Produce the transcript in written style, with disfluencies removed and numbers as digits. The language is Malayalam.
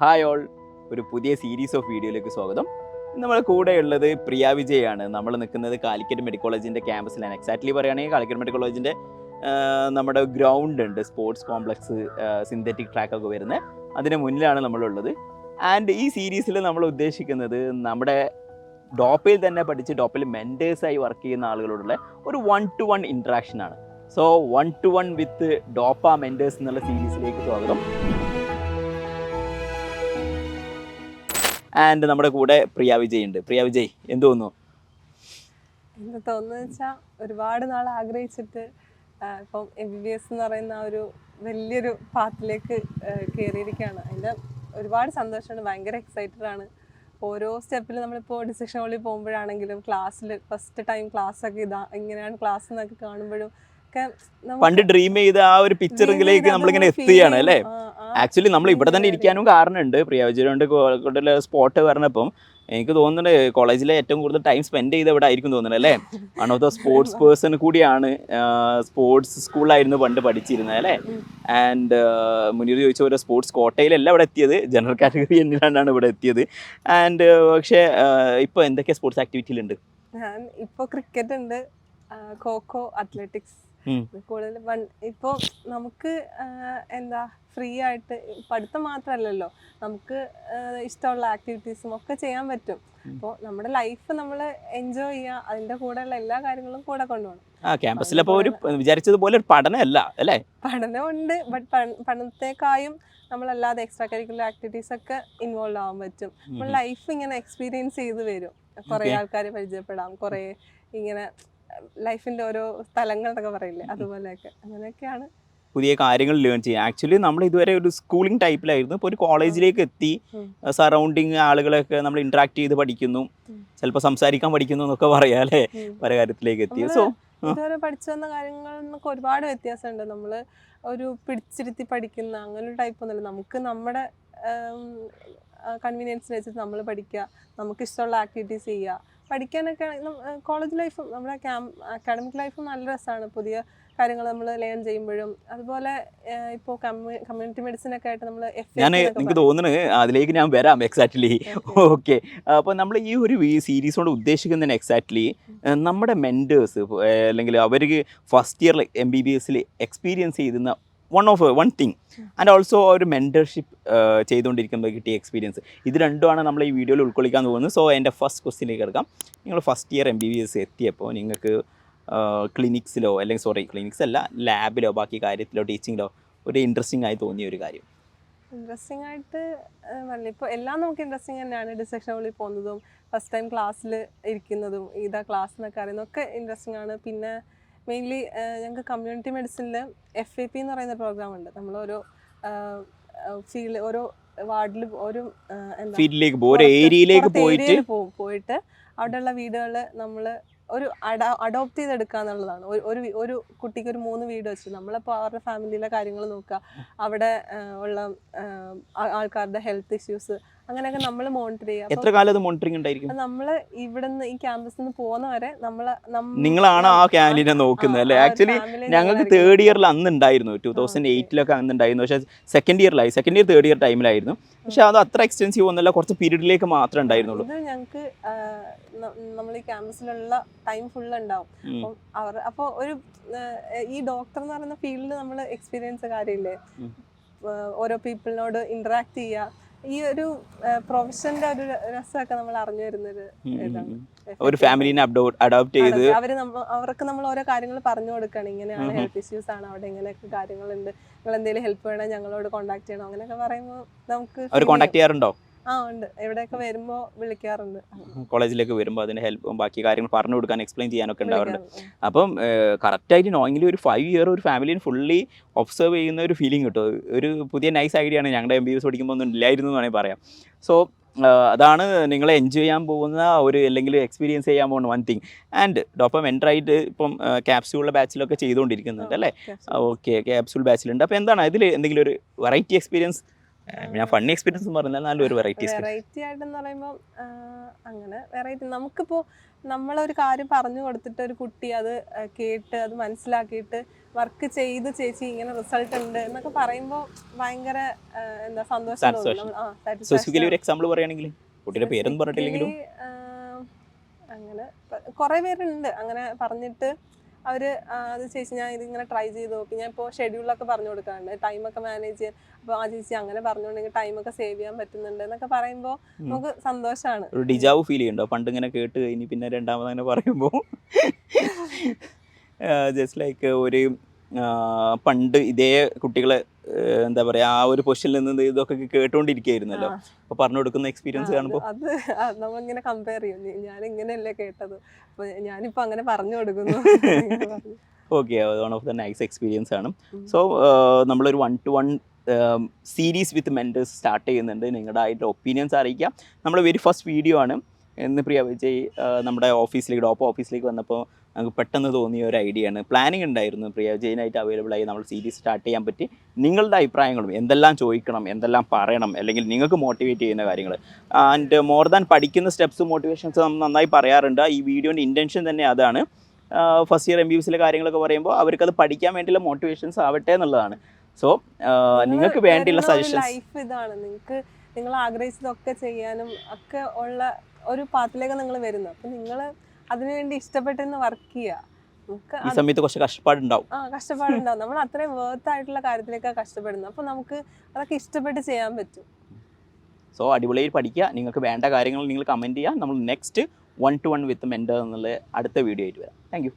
ഹായ് ഓൾ, ഒരു പുതിയ സീരീസ് ഓഫ് വീഡിയോയിലേക്ക് സ്വാഗതം. നമ്മൾ കൂടെയുള്ളത് പ്രിയ വിജയാണ്. നമ്മൾ നിൽക്കുന്നത് കാലിക്കറ്റ് മെഡിക്കൽ കോളേജിൻ്റെ ക്യാമ്പസിലാണ്. എക്സാക്ട്ലി പറയുകയാണെങ്കിൽ കാലിക്കറ്റ് മെഡിക്കൽ കോളേജിൻ്റെ നമ്മുടെ ഗ്രൗണ്ട് ഉണ്ട്, സ്പോർട്സ് കോംപ്ലക്സ്, സിന്തറ്റിക് ട്രാക്കൊക്കെ വരുന്നത്, അതിന് മുന്നിലാണ് നമ്മളുള്ളത്. ആൻഡ് ഈ സീരീസിൽ നമ്മൾ ഉദ്ദേശിക്കുന്നത് നമ്മുടെ ഡോപ്പയിൽ തന്നെ പഠിച്ച് ഡോപ്പയിൽ മെൻറ്റേഴ്സായി വർക്ക് ചെയ്യുന്ന ആളുകളോടുള്ള ഒരു 1-to-1 ഇൻട്രാക്ഷനാണ്. സോ 1-to-1 വിത്ത് ഡോപ്പ മെൻറ്റേഴ്സ് എന്നുള്ള സീരീസിലേക്ക് സ്വാഗതം. ആൻഡ് നമ്മുടെ കൂടെ പ്രിയ വിജയ് ഉണ്ട്. പ്രിയ വിജയ്, എന്ത് തോന്നുന്നു? എന്ത് തോന്നുന്നു വെച്ചാൽ ഒരുപാട് നാൾ ആഗ്രഹിച്ചിട്ട് ഇപ്പം MBBS എന്ന് പറയുന്ന ഒരു വലിയൊരു പാത്തിലേക്ക് കയറിയിരിക്കുകയാണ്. അതിൻ്റെ ഒരുപാട് സന്തോഷമാണ്, ഭയങ്കര എക്സൈറ്റഡ് ആണ്. ഓരോ സ്റ്റെപ്പിൽ നമ്മളിപ്പോൾ ഡിസിഷൻ ഹോളിൽ പോകുമ്പോഴാണെങ്കിലും ക്ലാസ്സിൽ ഫസ്റ്റ് ടൈം ക്ലാസ്സൊക്കെ ഇങ്ങനെയാണ് ക്ലാസ് എന്നൊക്കെ കാണുമ്പോഴും പണ്ട് ഡ്രീം ചെയ്ത ആ ഒരു പിക്ചറിലേക്ക് നമ്മളിങ്ങനെ എത്തുകയാണ് അല്ലേ. ആക്ച്വലി നമ്മൾ ഇവിടെ തന്നെ ഇരിക്കാനും കാരണമുണ്ട്. പ്രിയ വിജയ് കൂടുതൽ സ്പോട്ട് പറഞ്ഞപ്പം എനിക്ക് തോന്നുന്നുണ്ട് കോളേജിലെ ഏറ്റവും കൂടുതൽ ടൈം സ്പെൻഡ് ചെയ്ത് ഇവിടെ ആയിരിക്കും തോന്നുന്നത് അല്ലേ. One of the sports person കൂടിയാണ്. സ്പോർട്സ് സ്കൂളിലായിരുന്നു പണ്ട് പഠിച്ചിരുന്നത് അല്ലേ. ആൻഡ് മുന്നീർ ചോദിച്ച പോലെ സ്പോർട്സ് കോട്ടയിലല്ല ഇവിടെ എത്തിയത്, ജനറൽ കാറ്റഗറി എന്നിട്ടാണ് ഇവിടെ എത്തിയത്. ആൻഡ് പക്ഷേ ഇപ്പോൾ എന്തൊക്കെ സ്പോർട്സ് ആക്ടിവിറ്റിയിലുണ്ട്? ഞാൻ ഇപ്പോൾ ക്രിക്കറ്റ് ഉണ്ട്, ഖോഖോ, അത്ലറ്റിക്സ് കൂടുതൽ. ഇപ്പോൾ നമുക്ക് എന്താ ഫ്രീ ആയിട്ട് പഠിത്തം മാത്രമല്ലല്ലോ, നമുക്ക് ഇഷ്ടമുള്ള ആക്ടിവിറ്റീസും ഒക്കെ ചെയ്യാൻ പറ്റും. അപ്പോൾ നമ്മുടെ ലൈഫ് നമ്മൾ എൻജോയ് ചെയ്യുക, അതിൻ്റെ കൂടെയുള്ള എല്ലാ കാര്യങ്ങളും കൂടെ കൊണ്ടുപോകണം. ക്യാമ്പസിലപ്പോൾ ഒരു വിചാരിച്ചതുപോലെ ഒരു പഠനമല്ല അല്ലേ. പഠനമുണ്ട്, ബട്ട് പഠനത്തെക്കായും നമ്മളല്ലാതെ എക്സ്ട്രാ കരിക്കുലർ ആക്ടിവിറ്റീസ് ഒക്കെ ഇൻവോൾവ് ആവാൻ പറ്റും. നമ്മൾ ലൈഫ് ഇങ്ങനെ എക്സ്പീരിയൻസ് ചെയ്ത് വരും, കുറേ ആൾക്കാരെ പരിചയപ്പെടാം, കുറേ ഇങ്ങനെ ലൈഫിൻ്റെ ഓരോ സ്ഥലങ്ങൾ എന്നൊക്കെ പറയില്ലേ, അതുപോലെയൊക്കെ അങ്ങനെയൊക്കെയാണ് പുതിയ കാര്യങ്ങൾ ലേൺ ചെയ്യാം. ആക്ച്വലി നമ്മൾ ഇതുവരെ ഒരു സ്കൂളിംഗ് ടൈപ്പിലായിരുന്നു. ഇപ്പോൾ ഒരു കോളേജിലേക്ക് എത്തി, സറൗണ്ടിങ് ആളുകളൊക്കെ നമ്മൾ ഇൻട്രാക്ട് ചെയ്ത് പഠിക്കുന്നു, ചിലപ്പോൾ സംസാരിക്കാൻ പഠിക്കുന്നു എന്നൊക്കെ പറയാം അല്ലേ. പല കാര്യത്തിലേക്ക് എത്തി. സോ ഇതുവരെ പഠിച്ചു വന്ന കാര്യങ്ങളിൽ നിന്നൊക്കെ ഒരുപാട് വ്യത്യാസമുണ്ട്. നമ്മൾ ഒരു പിടിച്ചിരുത്തി പഠിക്കുന്ന അങ്ങനെ ഒരു ടൈപ്പ് ഒന്നുമില്ല. നമുക്ക് നമ്മുടെ കൺവീനിയൻസിന് വെച്ചിട്ട് നമ്മൾ പഠിക്കുക, നമുക്ക് ഇഷ്ടമുള്ള ആക്ടിവിറ്റീസ് ചെയ്യുക. പഠിക്കാനൊക്കെ കോളേജ് ലൈഫും നമ്മുടെ അക്കാഡമിക് ലൈഫും നല്ല രസമാണ്. പുതിയ കാര്യങ്ങൾ നമ്മൾ ലേൺ ചെയ്യുമ്പോഴും അതുപോലെ ഇപ്പോൾ കമ്മ്യൂണിറ്റി മെഡിസിൻ ഒക്കെ ആയിട്ട് നമ്മൾ എനിക്ക് തോന്നുന്നത് അതിലേക്ക് ഞാൻ വരാം. Exactly okay. അപ്പോൾ നമ്മൾ ഈ ഒരു സീരീസ് കൊണ്ട് ഉദ്ദേശിക്കുന്നതിന് എക്സാക്ട്ലി നമ്മുടെ മെൻറ്റേഴ്സ് അല്ലെങ്കിൽ അവർക്ക് ഫസ്റ്റ് ഇയർ MBBS എക്സ്പീരിയൻസ് ചെയ്യുന്ന വൺ തിങ് ആൻഡ് ഓൾസോ ഒരു മെൻറ്റർഷിപ്പ് ചെയ്തുകൊണ്ടിരിക്കുമ്പോൾ കിട്ടിയ എക്സ്പീരിയൻസ്, ഇത് രണ്ടുമാണ് നമ്മൾ ഈ വീഡിയോയിൽ ഉൾക്കൊള്ളിക്കാൻ തോന്നുന്നത്. സോ എൻ്റെ ഫസ്റ്റ് ക്വസ്റ്റ്യനിലേക്ക് എടുക്കാം. നിങ്ങൾ ഫസ്റ്റ് ഇയർ MBBS എത്തിയപ്പോൾ നിങ്ങൾക്ക് ക്ലിനിക്സിലോ അല്ലെങ്കിൽ ക്ലിനിക്സ് അല്ല, ലാബിലോ ബാക്കി കാര്യത്തിലോ ടീച്ചിങ്ങിലോ ഒരു ഇൻട്രസ്റ്റിംഗ് ആയി തോന്നിയ ഒരു കാര്യം? ഇൻട്രസ്റ്റിംഗ് ആയിട്ട് ഇപ്പോൾ എല്ലാം നമുക്ക് ഇൻട്രസ്റ്റിംഗ് തന്നെയാണ്. ഡിസെക്ഷൻ ഹോളിൽ പോകുന്നതും ഫസ്റ്റ് ടൈം ക്ലാസ്സിൽ ഇരിക്കുന്നതും ഇതാ ക്ലാസ് എന്നൊക്കെ അറിയുന്നതൊക്കെ ഇൻട്രസ്റ്റിംഗ് ആണ്. പിന്നെ മെയിൻലി ഞങ്ങൾക്ക് കമ്മ്യൂണിറ്റി മെഡിസിനിൽ FAP എന്ന് പറയുന്ന പ്രോഗ്രാം ഉണ്ട്. നമ്മൾ ഓരോ ഫീൽഡ്, ഓരോ വാർഡിൽ, ഓരോ ഫീൽഡിലേക്ക് പോയിട്ട് അവിടെയുള്ള വീടുകൾ നമ്മൾ ഒരു അഡോപ്റ്റ് ചെയ്തെടുക്കുക എന്നുള്ളതാണ്. ഒരു കുട്ടിക്ക് ഒരു 3 വീട് വെച്ച് നമ്മളപ്പോൾ അവരുടെ ഫാമിലിയിലെ കാര്യങ്ങൾ നോക്കുക, അവിടെ ഉള്ള ആൾക്കാരുടെ ഹെൽത്ത് ഇഷ്യൂസ് അങ്ങനെയൊക്കെ നമ്മൾ മോണിറ്റർ ചെയ്യുക. എത്ര കാലം അത് മോണിറ്ററിംഗ് ഉണ്ടായിരിക്കും? നമ്മൾ ഇവിടുന്ന് ഈ ക്യാമ്പസിൽ നിന്ന് പോകുന്നവരെ നിങ്ങളാണ് ആ ക്യാമ്പിനെ നോക്കുന്നത് അല്ലേ. ആക്ച്വലി ഞങ്ങൾക്ക് തേർഡ് ഇയറിൽ അന്ന് ഉണ്ടായിരുന്നു, 2008 അന്നുണ്ടായിരുന്നു. പക്ഷേ സെക്കൻഡ് ഇയർ തേർഡ് ഇയർ ടൈമിലായിരുന്നു. പക്ഷെ അത് അത്ര എക്സ്റ്റെൻസീവ് ഒന്നുമല്ല, കുറച്ച് പീരീഡിലേക്ക് മാത്രമേ ഉണ്ടായിരുന്നുള്ളൂ. ഇത് ഞങ്ങൾക്ക് നമ്മൾ ഈ ക്യാമ്പസിലുള്ള ടൈം ഫുള്ള് ഉണ്ടാവും. അപ്പോൾ ഒരു ഈ ഡോക്ടർ എന്ന് പറയുന്ന ഫീൽഡിൽ നമ്മൾ എക്സ്പീരിയൻസ് കാര്യമില്ലേ, ഓരോ പീപ്പിളിനോട് ഇന്ററാക്ട് ചെയ്യുക, ഈ ഒരു പ്രൊഫഷന്റെ ഒരു രസമൊക്കെ നമ്മൾ അറിഞ്ഞു വരുന്നത് ഇതാണ്. ഒരു ഫാമിലിനെ അഡോപ്റ്റ് ചെയ്ത് അവർക്ക് നമ്മൾ ഓരോ കാര്യങ്ങൾ പറഞ്ഞു കൊടുക്കണം. ഇങ്ങനെയാണ് ഹെൽത്ത് ഇഷ്യൂസ് ആണ്, അവിടെ ഇങ്ങനെയൊക്കെ കാര്യങ്ങളുണ്ട്, നിങ്ങൾ എന്തെങ്കിലും ഹെൽപ്പ് വേണം ഞങ്ങളോട് കോൺടാക്ട് ചെയ്യണം, അങ്ങനെയൊക്കെ പറയുമ്പോൾ നമുക്ക് അവർ കോൺടാക്ട് ചെയ്യാറുണ്ടോ? ഉണ്ട്, എവിടെയൊക്കെ വരുമ്പോൾ വിളിക്കാറുണ്ട്. കോളേജിലേക്ക് വരുമ്പോൾ അതിന് ഹെൽപ്പും ബാക്കി കാര്യങ്ങൾ പറഞ്ഞു കൊടുക്കാൻ എക്സ്പ്ലെയിൻ ചെയ്യാനൊക്കെ ഉണ്ടാവാറുണ്ട്. അപ്പം കറക്റ്റായിട്ട് നോയെങ്കിലും ഒരു 5 ഇയർ ഒരു ഫാമിലിനെ ഫുള്ളി ഒബ്സർവ് ചെയ്യുന്ന ഒരു ഫീലിംഗ് കിട്ടും. ഒരു പുതിയ നൈസ് ഐഡിയ ആണ്. ഞങ്ങളുടെ MBBS പഠിക്കുമ്പോൾ ഒന്നും ഇല്ലായിരുന്നു എന്ന് വേണമെങ്കിൽ പറയാം. സോ അതാണ് നിങ്ങളെ എൻജോയ് ചെയ്യാൻ പോകുന്ന ഒരു അല്ലെങ്കിൽ എക്സ്പീരിയൻസ് ചെയ്യാൻ പോകുന്ന വൺ തിങ്. ആൻഡ് ഡോപ്പം എൻ്ററായിട്ട് ഇപ്പം ക്യാപ്സ്യൂളിലെ ബാച്ചിലൊക്കെ ചെയ്തുകൊണ്ടിരിക്കുന്നുണ്ട് അല്ലേ. ഓക്കെ, ക്യാപ്സ്യൂൾ ബാച്ചിലുണ്ട്. അപ്പോൾ എന്താണ് ഇതിൽ എന്തെങ്കിലും ഒരു വെറൈറ്റി എക്സ്പീരിയൻസ്? ഞാൻ ഫണ്ണി എക്സ്പീരിയൻസ് പറഞ്ഞാൽ നല്ലൊരു വെറൈറ്റി ആയിട്ടെന്ന് പറയുമ്പോൾ അങ്ങനെ വെറൈറ്റി നമുക്കിപ്പോൾ നമ്മളൊരു കാര്യം പറഞ്ഞു കൊടുത്തിട്ട് ഒരു കുട്ടി അത് കേട്ട് അത് മനസ്സിലാക്കിയിട്ട് വർക്ക് ചെയ്ത് ചേച്ചി ഇങ്ങനെ റിസൾട്ട് ഉണ്ട് എന്നൊക്കെ പറയുമ്പോൾ ഭയങ്കര എന്താ സന്തോഷം തോന്നും. സ്പെസിഫിക്കലി ഒരു എക്സാമ്പിൾ പറയുകയാണെങ്കിൽ കുട്ടിയുടെ പേരൊന്നും പറഞ്ഞിട്ടില്ലെങ്കിലും അങ്ങനെ കുറേ പേരുണ്ട് അങ്ങനെ പറഞ്ഞിട്ട് അവര് അത് ചേച്ചി ഞാൻ ഇതിങ്ങനെ ട്രൈ ചെയ്ത് നോക്കി, ഞാൻ ഇപ്പോൾ ഷെഡ്യൂളൊക്കെ പറഞ്ഞു കൊടുക്കാറുണ്ട്, ടൈമൊക്കെ മാനേജ് ചെയ്യാൻ. അപ്പോൾ ആ ചേച്ചി അങ്ങനെ പറഞ്ഞുകൊണ്ടെങ്കിൽ ടൈമൊക്കെ സേവ് ചെയ്യാൻ പറ്റുന്നുണ്ട് എന്നൊക്കെ പറയുമ്പോൾ നമുക്ക് സന്തോഷമാണ്. ഒരു ഡിജാവ് ഫീൽ ചെയ്യുന്നുണ്ടോ പണ്ട് ഇങ്ങനെ കേട്ട് കഴിഞ്ഞ് പിന്നെ രണ്ടാമത് അങ്ങനെ പറയുമ്പോൾ? ജസ്റ്റ് ലൈക്ക് ഒരു പണ്ട് ഇതേ കുട്ടികളെ എന്താ പറയുക ആ ഒരു പൊസിഷനിൽ നിന്ന് ഇതൊക്കെ കേട്ടുകൊണ്ടിരിക്കുകയായിരുന്നല്ലോ, അപ്പോൾ പറഞ്ഞു കൊടുക്കുന്ന എക്സ്പീരിയൻസ് കാണുമ്പോൾ അത് നമ്മളിങ്ങനെ കമ്പയർ ചെയ്യും, ഞാൻ ഇങ്ങനെയല്ലേ കേട്ടത്, അപ്പോൾ ഞാനിപ്പോൾ അങ്ങനെ പറഞ്ഞു കൊടുക്കുന്നു. Okay, one of the nice experience ആണ്. സോ നമ്മളൊരു 1-to-1 സീരീസ് വിത്ത് മെൻറ്റേഴ്സ് സ്റ്റാർട്ട് ചെയ്യുന്നുണ്ട്. നിങ്ങളുടെ ആയിട്ട് ഒപ്പീനിയൻസ് അറിയിക്കാം. നമ്മൾ വെരി ഫസ്റ്റ് വീഡിയോ ആണ്. ഇന്ന് പ്രിയ വിജയ് നമ്മുടെ ഓഫീസിലേക്ക് ഡോപ്പ് ഓഫീസിലേക്ക് വന്നപ്പോൾ നമുക്ക് പെട്ടെന്ന് തോന്നിയ ഒരു ഐഡിയ ആണ്. പ്ലാനിങ് ഉണ്ടായിരുന്നു, പ്രിയ വിജയനായിട്ട് അവൈലബിൾ ആയി നമ്മൾ സീരീസ് സ്റ്റാർട്ട് ചെയ്യാൻ പറ്റി. നിങ്ങളുടെ അഭിപ്രായങ്ങളും എന്തെല്ലാം ചോദിക്കണം, എന്തെല്ലാം പറയണം, അല്ലെങ്കിൽ നിങ്ങൾക്ക് മോട്ടിവേറ്റ് ചെയ്യുന്ന കാര്യങ്ങൾ ആൻഡ് മോർ ദാൻ പഠിക്കുന്ന സ്റ്റെപ്സ് മോട്ടിവേഷൻസ് നമ്മൾ നന്നായി പറയാറുണ്ട്. ഈ വീഡിയോൻ്റെ ഇൻറ്റൻഷൻ തന്നെ അതാണ്. ഫസ്റ്റ് ഇയർ MBBSലെ കാര്യങ്ങളൊക്കെ പറയുമ്പോൾ അവർക്കത് പഠിക്കാൻ വേണ്ടിയുള്ള മോട്ടിവേഷൻസ് ആവട്ടെ എന്നുള്ളതാണ്. സോ നിങ്ങൾക്ക് വേണ്ടിയുള്ള സജഷൻസ് ലൈഫ് ഇതാണ്, നിങ്ങൾ ആഗ്രഹിച്ചതൊക്കെ ചെയ്യാനും ഒക്കെ ഉള്ള ഒരു പാത്തിലേക്ക് നിങ്ങൾ വരുന്നു. അപ്പം നിങ്ങൾ അതിനുവേണ്ടി ഇഷ്ടപ്പെട്ടിരുന്ന് വർക്ക് ചെയ്യുക. ഈ സമയത്ത് കുറച്ച് കഷ്ടപ്പാടുണ്ടാവും. കഷ്ടപ്പാടുണ്ടാവും. നമ്മൾ അത്രയും വേർത്ത് ആയിട്ടുള്ള കാര്യത്തിലേക്കാണ് കഷ്ടപ്പെടുന്നത്. അപ്പം നമുക്ക് അതൊക്കെ ഇഷ്ടപ്പെട്ട് ചെയ്യാൻ പറ്റും. സോ അടിപൊളിയായി പഠിക്കുക. നിങ്ങൾക്ക് വേണ്ട കാര്യങ്ങൾ നിങ്ങൾ കമൻറ്റ് ചെയ്യുക. നമ്മൾ നെക്സ്റ്റ് 1-to-1 വിത്ത് മെൻറ്റർ എന്നുള്ള അടുത്ത വീഡിയോ ആയിട്ട് വരാം. Thank you.